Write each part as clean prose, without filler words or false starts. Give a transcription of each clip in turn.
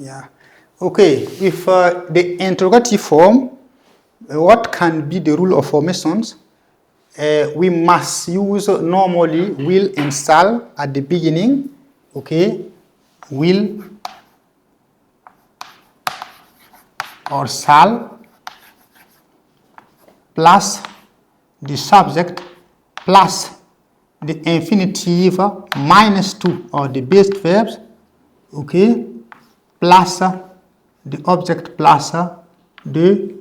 Yeah. Okay, if the interrogative form, what can be the rule of formations? We must use normally will and shall at the beginning. Okay, will or shall plus the subject plus the infinitive minus 2 or the based verbs, okay, plus the object plus the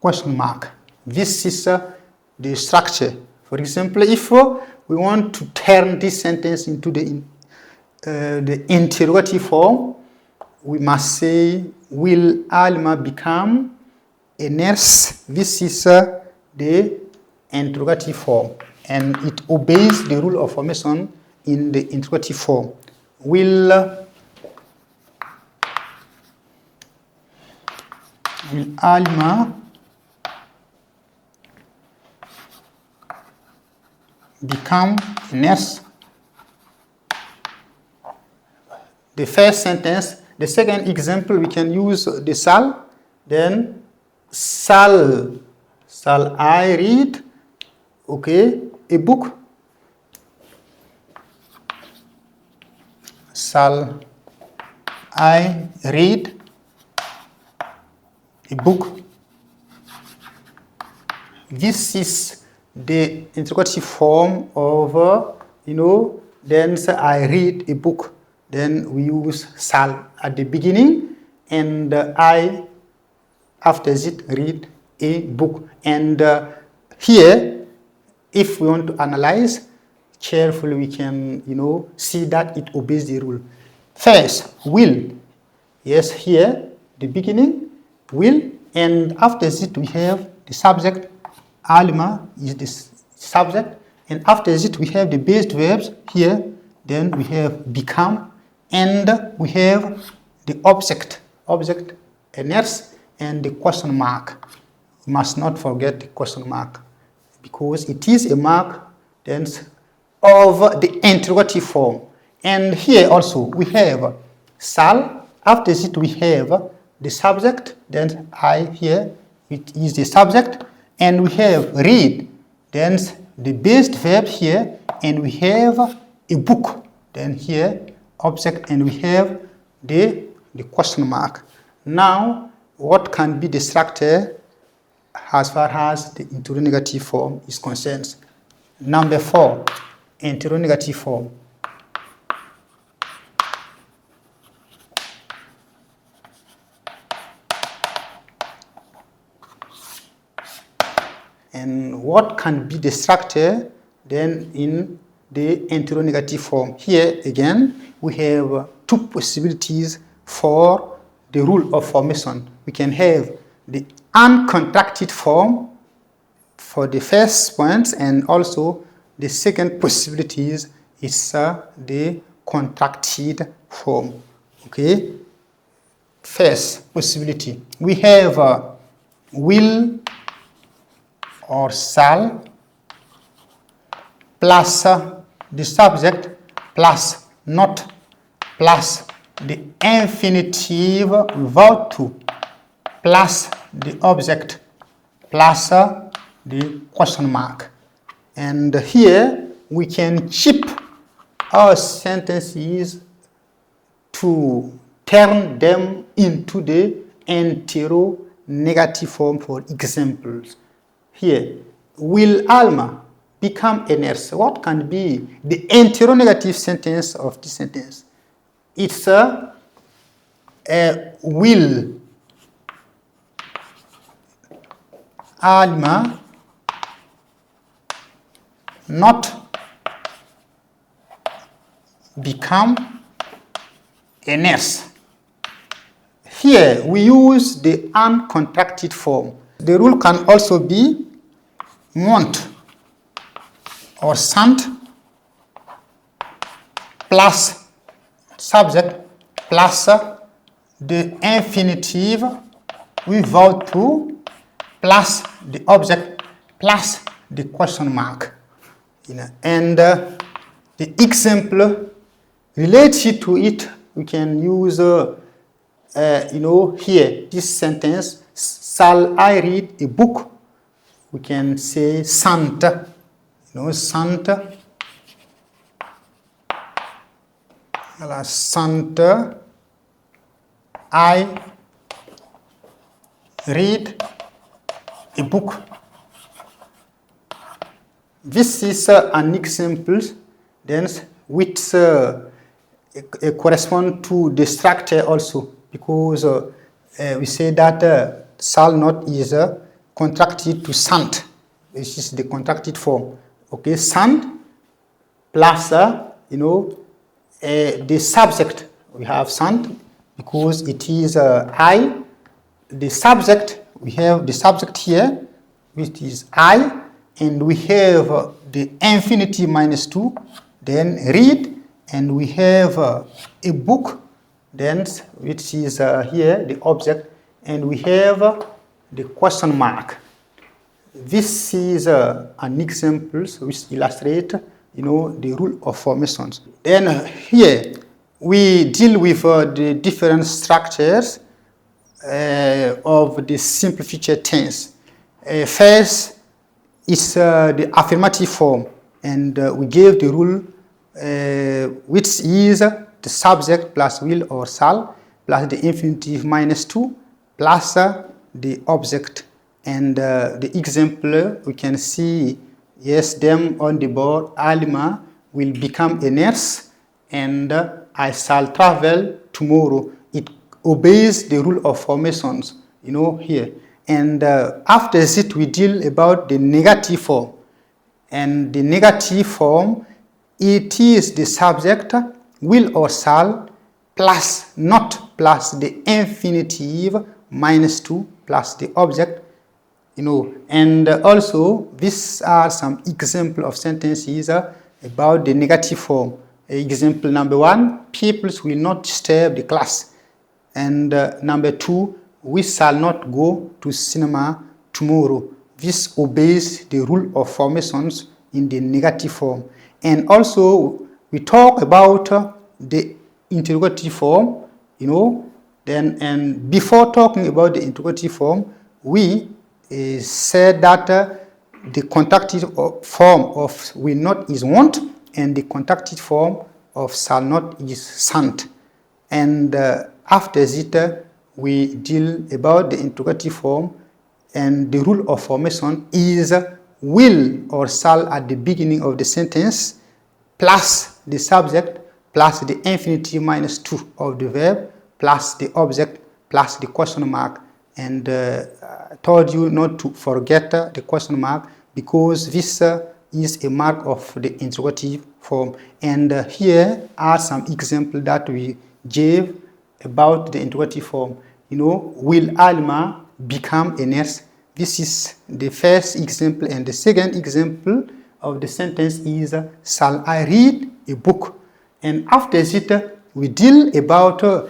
question mark. This is the structure. For example, if we want to turn this sentence into the interrogative form, we must say, will Alma become a nurse? This is the interrogative form, and it obeys the rule of formation in the interrogative form. Will Alma become a nurse? The first sentence. The second example, we can use the shall. Then shall I read, okay, a book? Shall I read a book? This is the interrogative form of, then I read a book. Then we use shall at the beginning, and I after it read a book. And here, if we want to analyze carefully, we can see that it obeys the rule. First, will. Yes, here the beginning will, and after it we have the subject. Alma is the subject, and after it we have the based verbs here. Then we have become, and we have the object, a nurse, and the question mark. We must not forget the question mark, because it is a mark then of the interrogative form. And here also we have shall. After it we have the subject. Then I here, it is the subject, and we have read. Then the based verb here, and we have a book. Then here object, and we have the question mark. Now, what can be the structure as far as the interrogative form is concerned? Number 4, interrogative form. And what can be the structure then in the interrogative form? Here again, we have two possibilities for the rule of formation. We can have the uncontracted form for the first point, and also the second possibility is the contracted form. Okay. First possibility, we have will or shall plus the subject plus not plus the infinitive without to plus the object plus the question mark. And here we can keep our sentences to turn them into the interrogative form. For examples, here, will Alma become a nurse? What can be the interrogative sentence of this sentence? It's will Alma not become a nurse? Here we use the uncontracted form. The rule can also be won't or shan't plus subject plus the infinitive without to plus the object plus the question mark. And the example related to it, we can use here, this sentence, shall I read a book? We can say sant, sant, sant, I read a book. This is an example, then, which correspond to the structure also, because we say that shall not is contracted to sant, which is the contracted form. Okay, sant plus the subject. We have sant because it is I. The subject, we have the subject here, which is I, and we have the infinity minus 2, then read, and we have a book, then which is here the object, and we have the question mark. This is an example which illustrates the rule of formations. Then here we deal with the different structures of the simple future tense. First is the affirmative form, and we gave the rule which is the subject plus will or shall plus the infinitive minus 2 plus the object. And the example we can see, yes, them on the board. Alima will become a nurse, and I shall travel tomorrow. It obeys the rule of formations, here. And after that, we deal about the negative form. And the negative form, it is the subject, will or shall, plus not, plus the infinitive minus 2, plus the object, And also, these are some examples of sentences about the negative form. Example number 1, pupils will not disturb the class. And number 2, we shall not go to cinema tomorrow. This obeys the rule of formations in the negative form. And also, we talk about the interrogative form, Then, and before talking about the interrogative form, we said that the contracted form of will not is want, and the contracted form of shall not is sant. And after that, we deal about the interrogative form, and the rule of formation is will or shall at the beginning of the sentence, plus the subject, plus the infinitive minus 2 of the verb, plus the object, plus the question mark. And I told you not to forget the question mark, because this is a mark of the interrogative form. And here are some examples that we gave about the interrogative form. Will Alma become a nurse? This is the first example. And the second example of the sentence is, shall I read a book? And after that, we deal about, the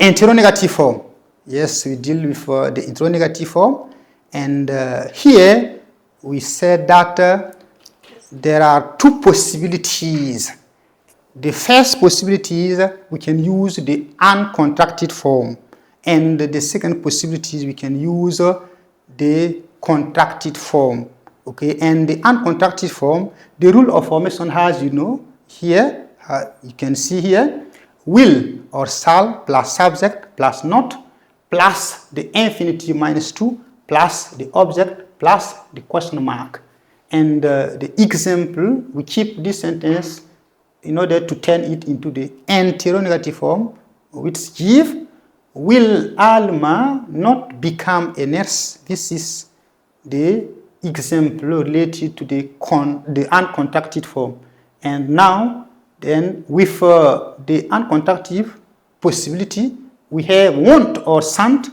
interrogative form. Yes, we deal with the interrogative form. And here, we said that there are two possibilities. The first possibility is we can use the uncontracted form. And the second possibility is we can use the contracted form. Okay, and the uncontracted form, the rule of formation has, here, you can see here, will or shall plus subject plus not plus the infinitive minus 2 plus the object plus the question mark. And the example, we keep this sentence in order to turn it into the interrogative form, which give, will Alma not become a nurse? This is the example related to the uncontracted form. And now, then with the uncontracted possibility, we have want or sant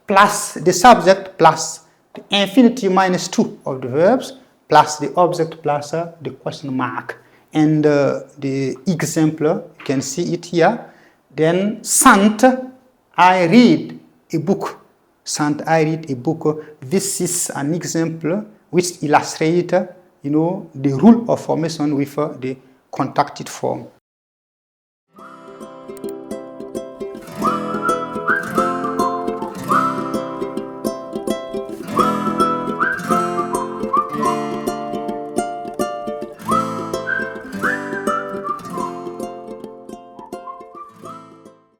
plus the subject plus the infinitive minus 2 of the verbs plus the object plus the question mark. And the example, you can see it here. Then sant, I read a book. Sant, I read a book. This is an example which illustrates, the rule of formation with the contracted form.